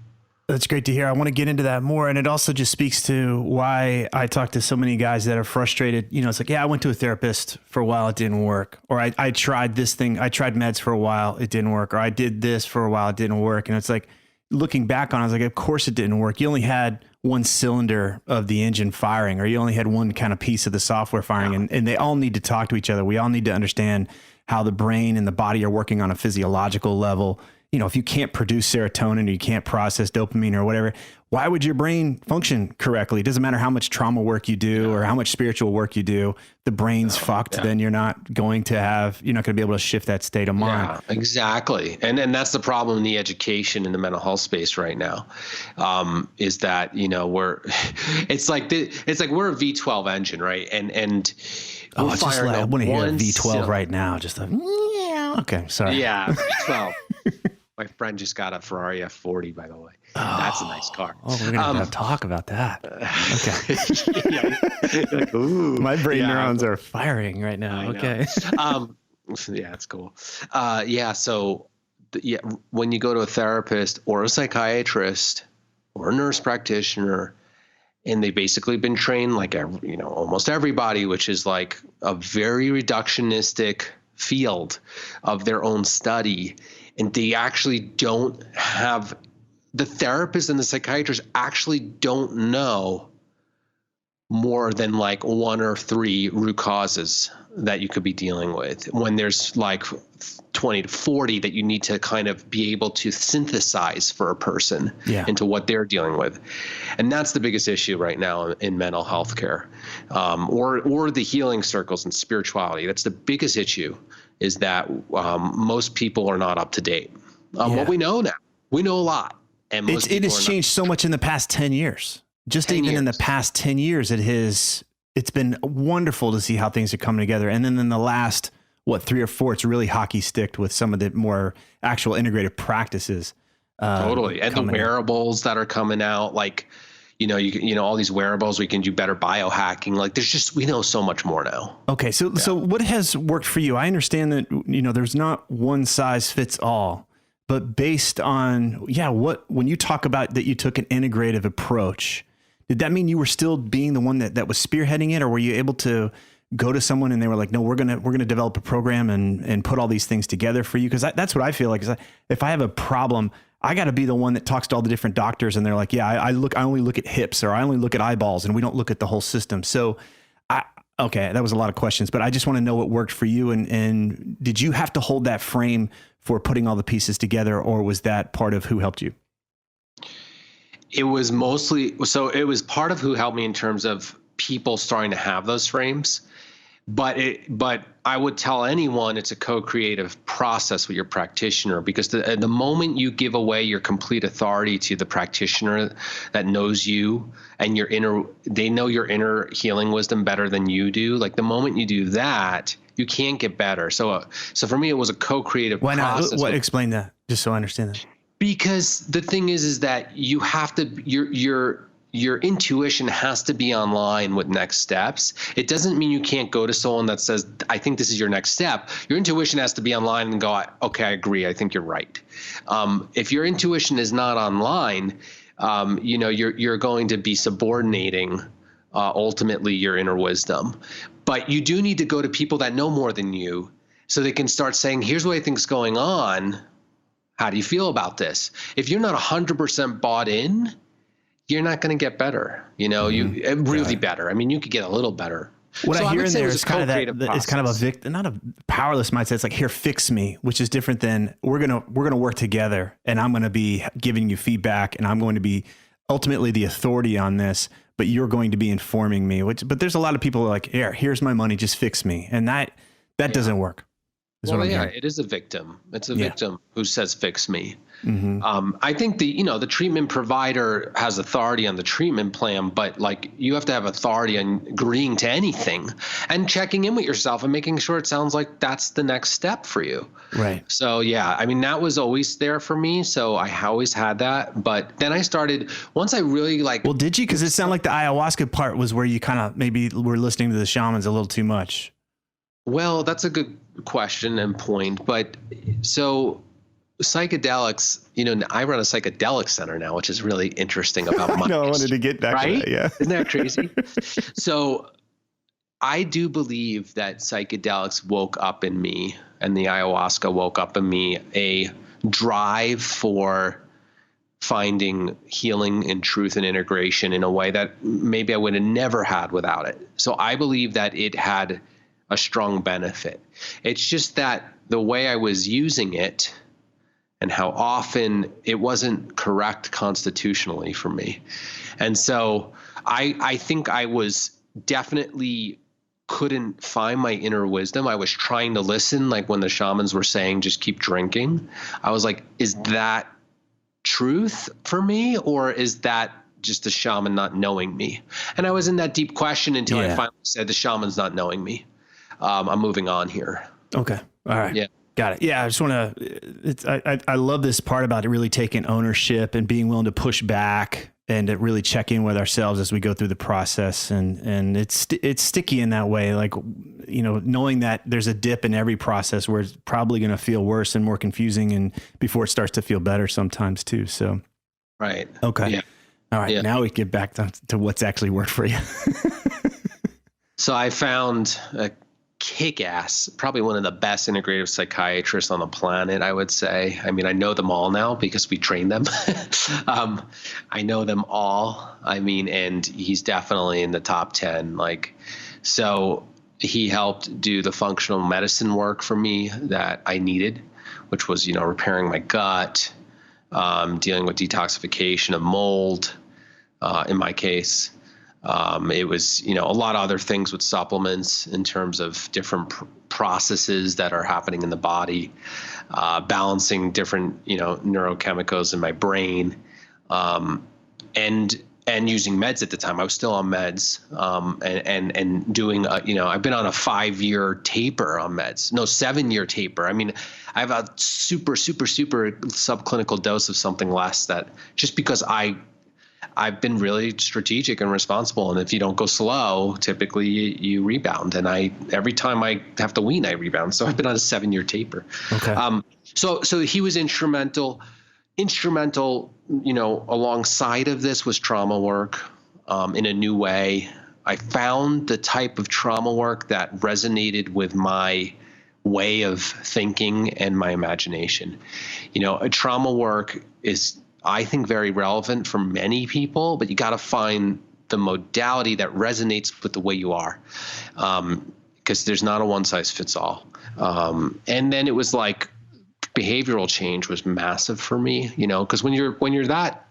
That's great to hear. I want to get into that more. And it also just speaks to why I talk to so many guys that are frustrated. You know, it's like, yeah, I went to a therapist for a while. It didn't work. Or I tried this thing. I tried meds for a while. It didn't work. Or I did this for a while. It didn't work. And it's like, looking back on it, I was like, of course it didn't work. You only had one cylinder of the engine firing, or you only had one kind of piece of the software firing, and they all need to talk to each other. We all need to understand how the brain and the body are working on a physiological level. You know, if you can't produce serotonin or you can't process dopamine or whatever, why would your brain function correctly? It doesn't matter how much trauma work you do or how much spiritual work you do. The brain's fucked. Then you're not going to be able to shift that state of mind. Yeah, exactly. And that's the problem in the education in the mental health space right now, is that, you know, it's like we're a V12 engine, right? And I want to hear a V12 right now. Okay, sorry. Yeah, V12. My friend just got a Ferrari F40, by the way. That's a nice car. Oh, we're going to have to talk about that. Okay. Like, ooh, my brain neurons are firing right now. Okay. Yeah, it's cool. So when you go to a therapist or a psychiatrist or a nurse practitioner, and they've basically been trained like, almost everybody, which is like a very reductionistic field of their own study. And they actually don't have, the therapist and the psychiatrist actually don't know more than like 1 or 3 root causes that you could be dealing with, when there's like 20 to 40 that you need to kind of be able to synthesize for a person into what they're dealing with. And that's the biggest issue right now in mental health care, or the healing circles and spirituality. That's the biggest issue, is that most people are not up to date. What we know now, we know a lot. And it has changed so much in the past 10 years. Just even in the past 10 years, it's been wonderful to see how things are coming together. And then in the last, 3 or 4, it's really hockey sticked with some of the more actual integrative practices. Totally. And the wearables that are coming out, like, all these wearables, we can do better biohacking. Like we know so much more now. Okay. So what has worked for you? I understand that, there's not one size fits all, but based on, when you talk about that you took an integrative approach, did that mean you were still being the one that was spearheading it, or were you able to go to someone and they were like, no, we're going to develop a program and put all these things together for you? Cause that's what I feel like, is if I have a problem, I got to be the one that talks to all the different doctors, and they're like, I only look at hips, or I only look at eyeballs, and we don't look at the whole system. So that was a lot of questions, but I just want to know what worked for you. And did you have to hold that frame for putting all the pieces together, or was that part of who helped you? It was it was part of who helped me in terms of people starting to have those frames. But I would tell anyone it's a co-creative process with your practitioner, because the moment you give away your complete authority to the practitioner that knows you and they know your inner healing wisdom better than you do. Like the moment you do that, you can't get better. So for me, it was a co-creative process. Why not? Explain that, just so I understand that. Because the thing is that you have to, your intuition has to be online with next steps. It doesn't mean you can't go to someone that says, I think this is your next step. Your intuition has to be online and go, okay, I agree. I think you're right. If your intuition is not online, you're going to be subordinating ultimately your inner wisdom. But you do need to go to people that know more than you, so they can start saying, here's what I think is going on. How do you feel about this? If you're not 100% bought in, you're not going to get better. Really better. I mean, you could get a little better. What I hear in there is kind of it's kind of not a powerless mindset. It's like, here, fix me, which is different than we're going to work together, and I'm going to be giving you feedback, and I'm going to be ultimately the authority on this, but you're going to be informing me, but there's a lot of people who are like, here's my money, just fix me. And that doesn't work. It is a victim. It's a victim who says, fix me. Mm-hmm. I think the treatment provider has authority on the treatment plan, but like you have to have authority on agreeing to anything and checking in with yourself and making sure it sounds like that's the next step for you. Right. So that was always there for me. So I always had that. But then I started, once I really well, did you? Because it sounded like the ayahuasca part was where you kind of maybe were listening to the shamans a little too much. Well, that's a good question and point. But so psychedelics, I run a psychedelic center now, which is really interesting about my I wanted to get back to that. Yeah. Isn't that crazy? So I do believe that psychedelics woke up in me, and the ayahuasca woke up in me a drive for finding healing and truth and integration in a way that maybe I would have never had without it. So I believe that it had a strong benefit. It's just that the way I was using it and how often it wasn't correct constitutionally for me. And so I think I was definitely couldn't find my inner wisdom. I was trying to listen, like when the shamans were saying, just keep drinking. I was like, is that truth for me, or is that just the shaman not knowing me? And I was in that deep question until I finally said, the shaman's not knowing me. I'm moving on here. Okay. All right. Yeah. Got it. Yeah. I just want to, I love this part about it really taking ownership and being willing to push back and to really check in with ourselves as we go through the process. And it's sticky in that way. Like, you know, knowing that there's a dip in every process where it's probably going to feel worse and more confusing, and before it starts to feel better sometimes too. So. Right. Okay. Yeah. All right. Yeah. Now we get back to what's actually worked for you. So I found a kick-ass, probably one of the best integrative psychiatrists on the planet, I would say. I mean, I know them all now because we trained them. I know them all. I mean, and he's definitely in the top 10. Like, so he helped do the functional medicine work for me that I needed, which was, you know, repairing my gut, dealing with detoxification of mold, in my case. It was, you know, a lot of other things with supplements in terms of different processes that are happening in the body, balancing different, you know, neurochemicals in my brain, and using meds at the time. I was still on meds, and doing, you know, I've been on a 5-year taper on meds. No, 7-year taper. I mean, I have a super subclinical dose of something less, that just because I've been really strategic and responsible. And if you don't go slow, typically you rebound. And every time I have to wean, I rebound. So I've been on a 7-year taper. Okay. So he was instrumental, you know, alongside of this was trauma work, in a new way. I found the type of trauma work that resonated with my way of thinking and my imagination. You know, a trauma work is, I think, very relevant for many people, but you got to find the modality that resonates with the way you are, because there's not a one size fits all. And then it was like behavioral change was massive for me, you know, because when you're that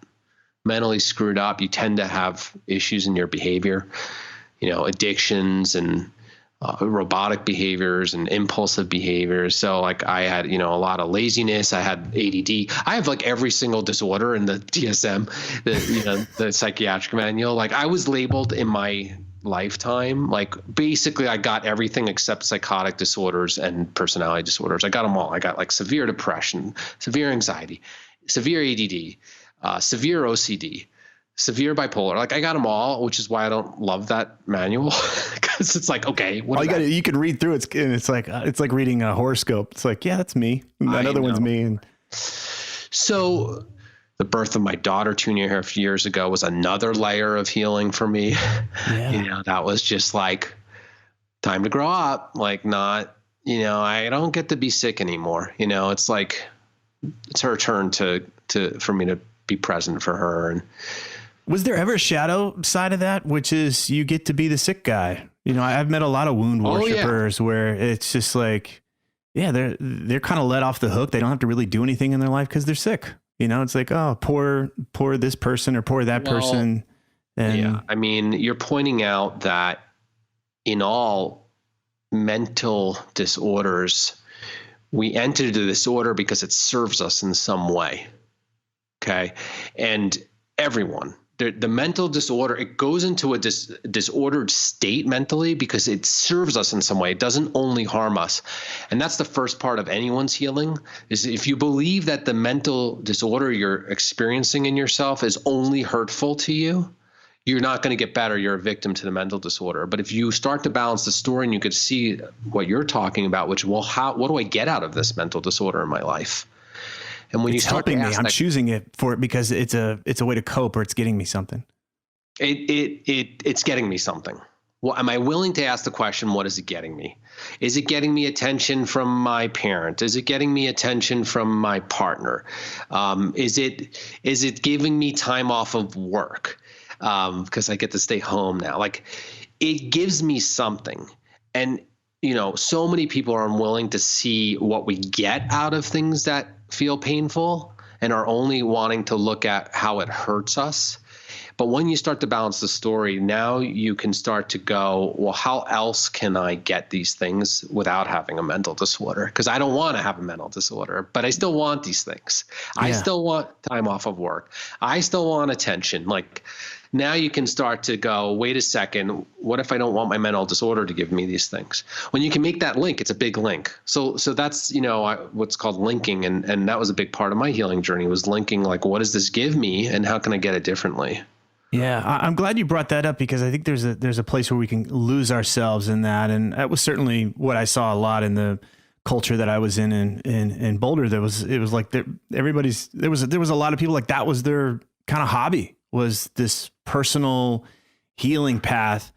mentally screwed up, you tend to have issues in your behavior, you know, addictions and robotic behaviors and impulsive behaviors. So like I had, you know, a lot of laziness. I had ADD. I have like every single disorder in the DSM, the psychiatric manual. Like I was labeled in my lifetime. Like basically I got everything except psychotic disorders and personality disorders. I got them all. I got like severe depression, severe anxiety, severe ADD, severe OCD, severe bipolar. Like I got them all, which is why I don't love that manual, because it's like, okay, what you can read through it, and it's like reading a horoscope. It's like, yeah, that's me. That other one's me. And so the birth of my daughter 2.5 years ago was another layer of healing for me. Yeah. You know, that was just like time to grow up. Like not, you know, I don't get to be sick anymore. You know, it's like, it's her turn for me to be present for her. And was there ever a shadow side of that, which is you get to be the sick guy? You know, I've met a lot of wound worshipers where it's just like, yeah, they're kind of let off the hook. They don't have to really do anything in their life because they're sick. You know, it's like, oh, poor this person or poor that person. And yeah, I mean, you're pointing out that in all mental disorders, we enter the disorder because it serves us in some way. Okay. And everyone, the mental disorder, it goes into a disordered state mentally because it serves us in some way. It doesn't only harm us. And that's the first part of anyone's healing, is if you believe that the mental disorder you're experiencing in yourself is only hurtful to you, you're not going to get better. You're a victim to the mental disorder. But if you start to balance the story and you could see what you're talking about, which, well, what do I get out of this mental disorder in my life? And when it's you start helping me, I'm choosing it for it because it's a way to cope, or it's getting me something. It's getting me something. Well, am I willing to ask the question, what is it getting me? Is it getting me attention from my parent? Is it getting me attention from my partner? Is it giving me time off of work? Because I get to stay home now. Like, it gives me something. And, so many people are unwilling to see what we get out of things that feel painful and are only wanting to look at how it hurts us. But when you start to balance the story, now you can start to go, well, how else can I get these things without having a mental disorder? Because I don't want to have a mental disorder, but I still want these things. Yeah. I still want time off of work. I still want attention. Like, now you can start to go, wait a second, what if I don't want my mental disorder to give me these things? When you can make that link, it's a big link. So that's, what's called linking. And that was a big part of my healing journey, was linking, like, what does this give me and how can I get it differently? Yeah, I'm glad you brought that up, because I think there's a place where we can lose ourselves in that. And that was certainly what I saw a lot in the culture that I was in Boulder. It was like there was a lot of people, like, that was their kind of hobby, was this personal healing path.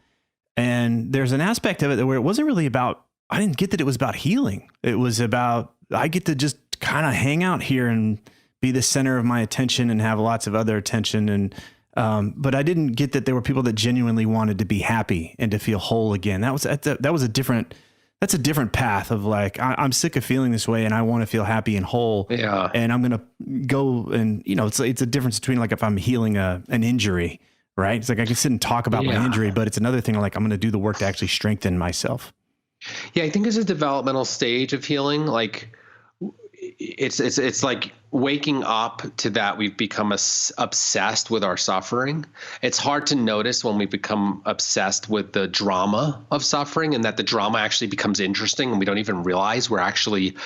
And there's an aspect of it where it wasn't really about, I didn't get that it was about healing. It was about, I get to just kind of hang out here and be the center of my attention and have lots of other attention. And but I didn't get that there were people that genuinely wanted to be happy and to feel whole again. That's a different path of, like, I'm sick of feeling this way and I want to feel happy and whole. Yeah. And I'm going to go and, it's a difference between, like, if I'm healing an injury, right? It's like, I can sit and talk about my injury, but it's another thing, like, I'm going to do the work to actually strengthen myself. Yeah. I think it's a developmental stage of healing. Like, it's like waking up to that. We've become obsessed with our suffering. It's hard to notice when we become obsessed with the drama of suffering, and that the drama actually becomes interesting and we don't even realize we're actually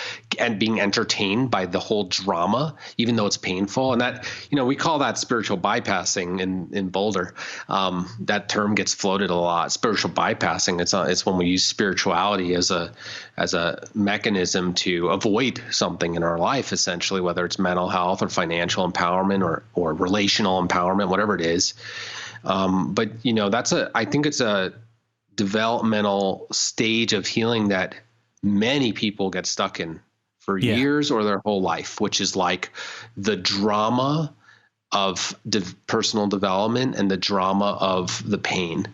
being entertained by the whole drama, even though it's painful. And that, we call that spiritual bypassing in Boulder. That term gets floated a lot. Spiritual bypassing. It's when we use spirituality as a mechanism to avoid something in our life, essentially, whether it's mental health or financial empowerment or relational empowerment, whatever it is. But I think it's a developmental stage of healing that many people get stuck in for years or their whole life, which is like the drama of personal development and the drama of the pain.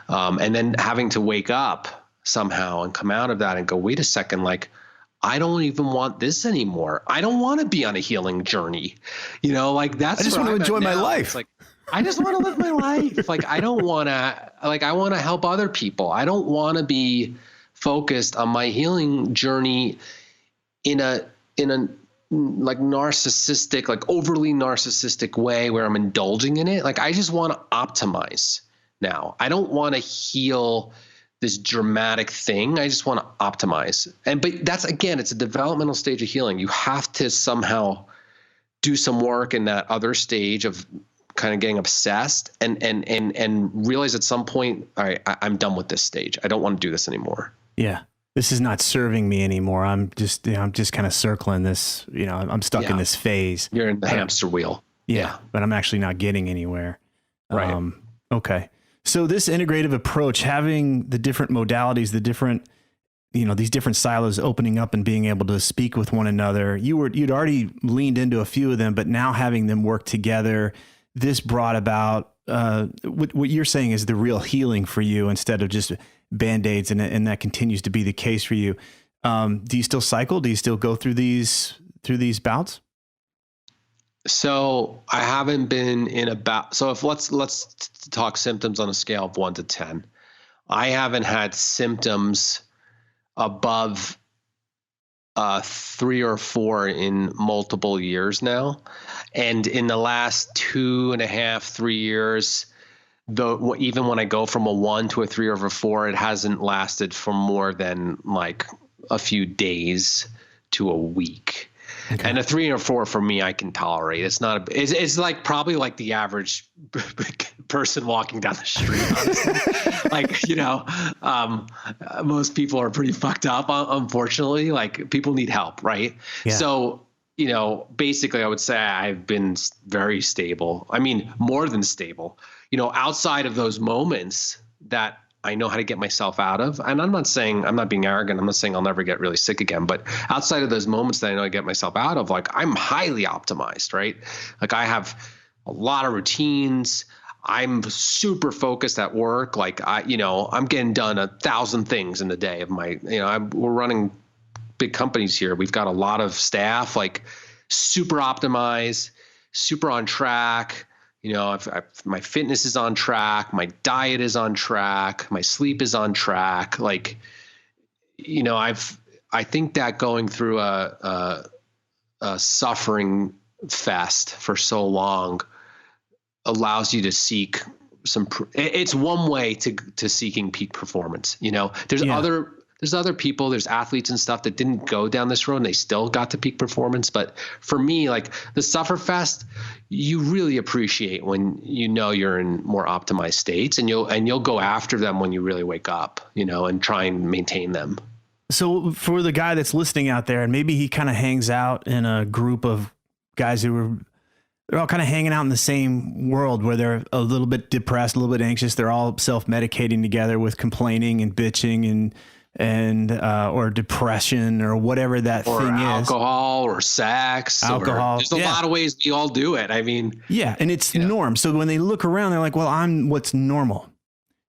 And then having to wake up somehow and come out of that and go, wait a second, like, I don't even want this anymore. I don't want to be on a healing journey. Like, that's, I just want to enjoy my life. It's like, I just want to live my life. Like, I don't want to, like, I want to help other people. I don't want to be focused on my healing journey in a like narcissistic, like overly narcissistic way where I'm indulging in it. Like, I just want to optimize now. I don't want to heal this dramatic thing. I just want to optimize. But that's, again, it's a developmental stage of healing. You have to somehow do some work in that other stage of kind of getting obsessed and realize at some point, all right, I'm done with this stage. I don't want to do this anymore. Yeah. This is not serving me anymore. I'm just kind of circling this, I'm stuck in this phase. You're in the hamster wheel. Yeah. But I'm actually not getting anywhere. Right. Okay. So this integrative approach, having the different modalities, the different, these different silos opening up and being able to speak with one another, you'd already leaned into a few of them, but now having them work together, this brought about what you're saying is the real healing for you instead of just Band-Aids, and that continues to be the case for you. Do you still cycle? Do you still go through these bouts? So I haven't been in about, so if let's talk symptoms on a scale of 1 to 10. I haven't had symptoms above 3 or 4 in multiple years now. And in the last 2.5, 3 years, even when I go from a 1 to a 3 or a 4, it hasn't lasted for more than like a few days to a week. Okay. And a 3 or 4 for me, I can tolerate. It's not it's like probably like the average person walking down the street, honestly. Like, most people are pretty fucked up, unfortunately. Like, people need help, right? Yeah. So, basically I would say I've been very stable. I mean, more than stable. Outside of those moments that I know how to get myself out of. And I'm not being arrogant. I'm not saying I'll never get really sick again, but outside of those moments that I know I get myself out of, like, I'm highly optimized, right? Like, I have a lot of routines. I'm super focused at work. Like, I'm getting done 1,000 things in the day of my, we're running big companies here. We've got a lot of staff, like, super optimized, super on track. My fitness is on track. My diet is on track. My sleep is on track. Like, I think that going through a suffering fest for so long allows you to seek it's one way to seeking peak performance. There's other people, there's athletes and stuff that didn't go down this road and they still got to peak performance. But for me, like, the sufferfest, you really appreciate when you're in more optimized states, and you'll go after them when you really wake up, and try and maintain them. So for the guy that's listening out there, and maybe he kind of hangs out in a group of guys they're all kind of hanging out in the same world where they're a little bit depressed, a little bit anxious. They're all self-medicating together with complaining and bitching and or depression or whatever that thing is. Alcohol or sex. There's a lot of ways we all do it. I mean, yeah. And it's the norm. So when they look around, they're like, well, I'm what's normal.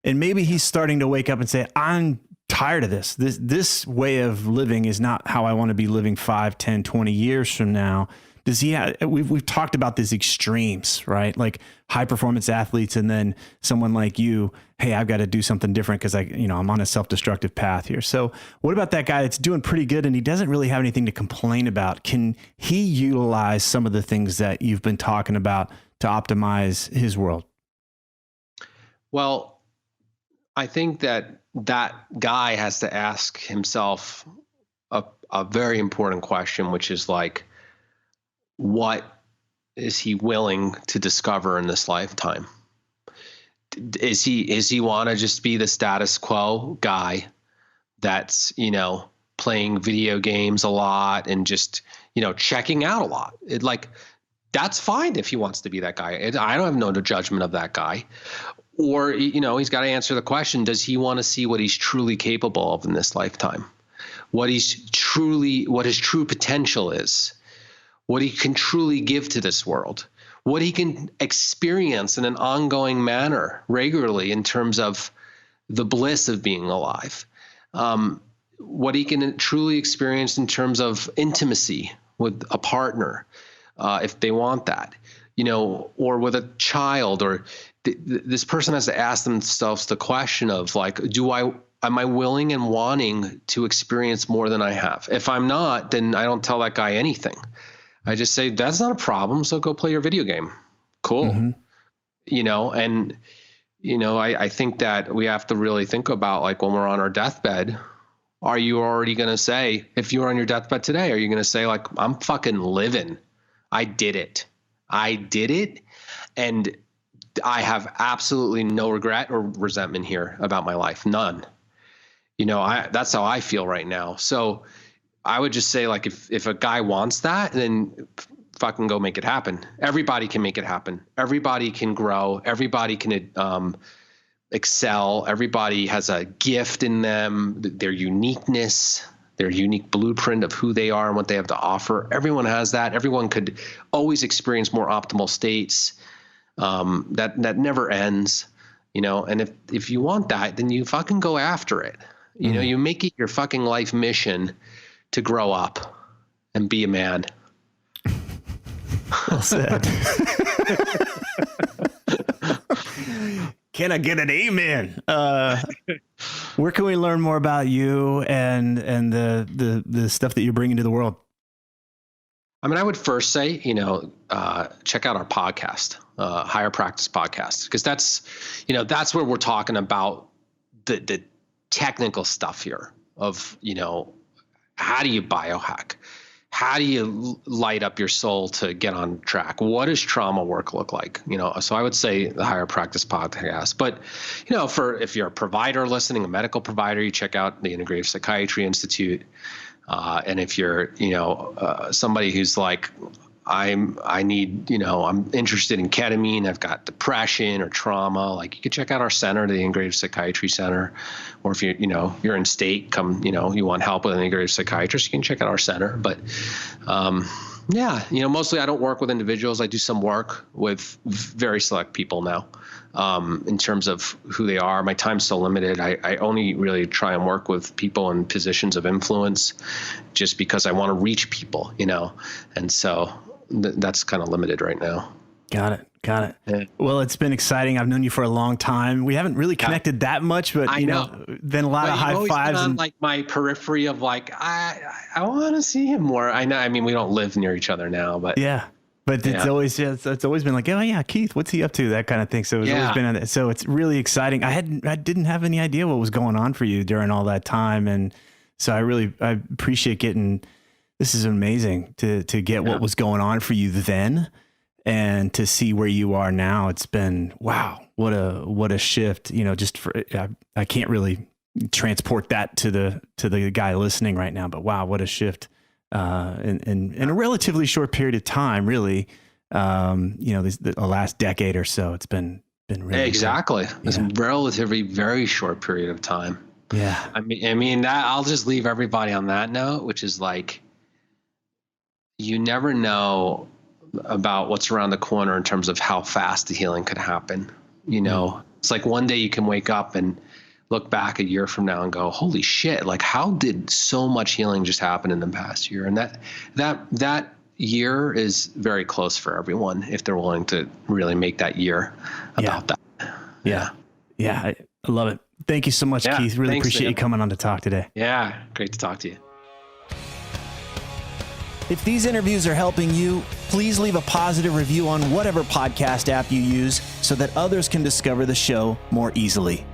And maybe he's starting to wake up and say, I'm tired of this. This way of living is not how I want to be living 5, 10, 20 years from now. We've talked about these extremes, right? Like high performance athletes, and then someone like you, hey, I've got to do something different because I'm on a self-destructive path here. So what about that guy that's doing pretty good and he doesn't really have anything to complain about? Can he utilize some of the things that you've been talking about to optimize his world? Well, I think that guy has to ask himself a very important question, which is like, what is he willing to discover in this lifetime? Is he want to just be the status quo guy that's, playing video games a lot and just, checking out a lot? That's fine if he wants to be that guy. I don't have no judgment of that guy. Or, he's got to answer the question, does he want to see what he's truly capable of in this lifetime? What his true potential is? What he can truly give to this world, what he can experience in an ongoing manner regularly in terms of the bliss of being alive, what he can truly experience in terms of intimacy with a partner, if they want that, or with a child, or this person has to ask themselves the question of like, am I willing and wanting to experience more than I have? If I'm not, then I don't tell that guy anything. I just say, that's not a problem. So go play your video game. Cool. Mm-hmm. I think that we have to really think about, like, when we're on our deathbed, are you already going to say, if you're on your deathbed today, are you going to say, like, I'm fucking living. I did it. And I have absolutely no regret or resentment here about my life. None. That's how I feel right now. So I would just say, like, if a guy wants that, then fucking go make it happen. Everybody can make it happen. Everybody can grow. Everybody can excel. Everybody has a gift in them, their uniqueness, their unique blueprint of who they are and what they have to offer. Everyone has that. Everyone could always experience more optimal states. That never ends, and if you want that, then you fucking go after it. You make it your fucking life mission to grow up and be a man. Well said. Can I get an amen? Where can we learn more about you and the stuff that you're bringing to the world? I mean, I would first say, check out our podcast, Higher Practice Podcast, because that's where we're talking about the technical stuff here of, how do you biohack? How do you light up your soul to get on track? What does trauma work look like? So I would say the Higher Practice Podcast. But, if you're a provider listening, a medical provider, you check out the Integrative Psychiatry Institute. And if you're, somebody who's like, I need, I'm interested in ketamine. I've got depression or trauma. Like, you could check out our center, the Integrative Psychiatry Center, or if you're in state, you want help with an integrative psychiatrist, you can check out our center. But, mostly I don't work with individuals. I do some work with very select people now. In terms of who they are, my time's so limited. I only really try and work with people in positions of influence just because I want to reach people, and so that's kind of limited right now. Got it. Yeah. Well, it's been exciting. I've known you for a long time. We haven't really connected that much, but been a lot of high fives. On like my periphery of like, I want to see him more. I know. I mean, we don't live near each other now, but yeah. But it's always been like, oh yeah, Keith, what's he up to? That kind of thing. So it's always been, so it's really exciting. I didn't have any idea what was going on for you during all that time. And so I appreciate this is amazing to get what was going on for you then and to see where you are now. It's been, wow, what a shift, just for, I can't really transport that to the guy listening right now, but wow, what a shift. In a relatively short period of time, really, the last decade or so, it's been really exactly. It's a relatively very short period of time. Yeah. I mean that I'll just leave everybody on that note, which is like, you never know about what's around the corner in terms of how fast the healing could happen. It's like one day you can wake up and look back a year from now and go, holy shit, like how did so much healing just happen in the past year? And that year is very close for everyone if they're willing to really make that year about that. Yeah. I love it. Thank you so much, Keith. Really appreciate you coming on to talk today. Yeah. Great to talk to you. If these interviews are helping you, please leave a positive review on whatever podcast app you use so that others can discover the show more easily.